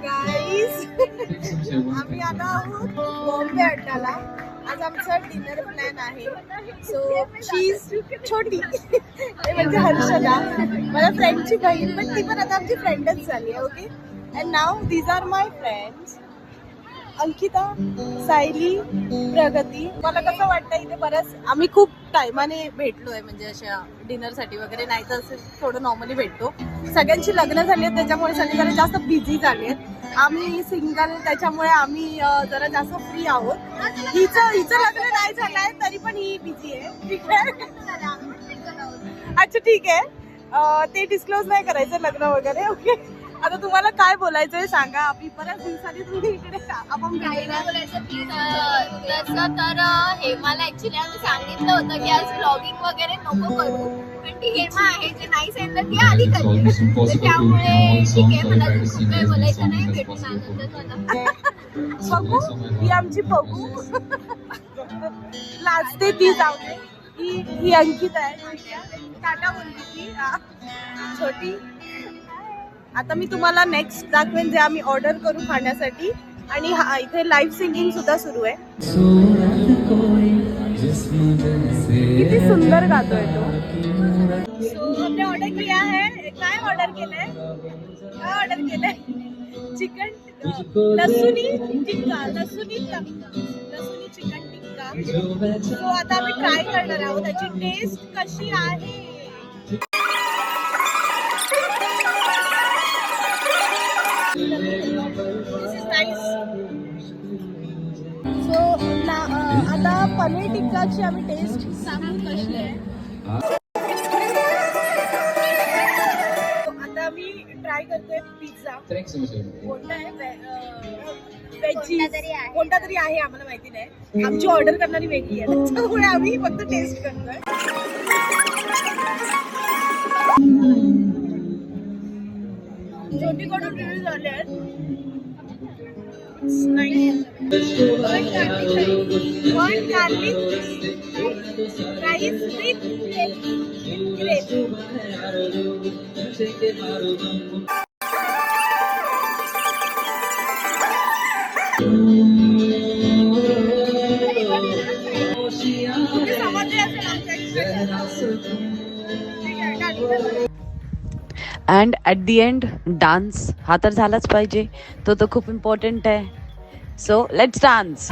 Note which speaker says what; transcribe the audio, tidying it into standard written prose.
Speaker 1: Guys आम्ही आलो आहोत बॉम्बे अड्डाला. आज आमचा डिनर प्लॅन आहे. सो चीज छोटी म्हणजे हर्षदा माझ्या फ्रेंडची बहीण, पण ती पण आता आमची फ्रेंडच झाली आहे. Okay, and now these are my friends Ankita, Sayali, Pragati. मला कसं वाटतं इथे बरंच आम्ही खूप टायमाने भेटलोय, म्हणजे अशा डिनरसाठी वगैरे, नाही तर असं थोडं नॉर्मली भेटतो. सगळ्यांची लग्न झाली आहेत त्याच्यामुळे सगळे जरा जास्त बिझी झाले आहेत. आम्ही सिंगल त्याच्यामुळे आम्ही जरा जास्त फ्री आहोत. हिचं लग्न नाही झालं आहे तरी पण ही बिझी आहे. ठीक आहे, अच्छा ठीक आहे, ते डिस्क्लोज नाही करायचं लग्न वगैरे. ओके, आता तुम्हाला काय बोलायचंय सांगा. आम्ही बऱ्याच दिवसांनी तुम्ही इकडे आपण
Speaker 2: काही नाही बोलायचं तसं तर हेमाला ऍक्च्युली आम्ही सांगितलं होतं की आज ब्लॉगिंग वगैरे नको करू, पण ती हेमा आहे जे नाही सांगितलं ती आधी करते, त्यामुळे ठीक आहे. मला खूप काही बोलायचं नाही, भेटून आनंद झाला.
Speaker 1: बघू ही आमची बघू लाजते ती, जाऊ दे. ही अंकिता आहे, टाटा बोलली ती छोटी. आता मी तुम्हाला नेक्स्ट दाखवेन जे आम्ही ऑर्डर करू खाण्यासाठी. आणि हा इथे लाईव्ह सिंगिंग सुद्धा सुरू आहे. किती सुंदर गातोय तो. हमने ऑर्डर किया है. काय ऑर्डर केलंय? काय ऑर्डर केलंय? चिकन लसूणी टिक्का, लसूणी चिकन टिक्का. सो आता आम्ही ट्राय करणार आहोत त्याची टेस्ट कशी आहे. सो आता पनीर टिक्काची आम्ही टेस्ट सांगू कशी आहे. आता आम्ही ट्राय करतोय पिझ्झा. कोणता आहे? कोणता तरी आहे, आम्हाला माहिती नाही. आमची ऑर्डर करणारी वेगळी आहे, त्याच्यामुळे आम्ही फक्त टेस्ट करतोय. छोटीकडून रिव्ह्यू झाले आहेत. One garlic rice with gravy.
Speaker 3: And at the end dance हा तर झालाच पाहिजे, तो तर खूप इम्पॉर्टंट आहे. So let's dance.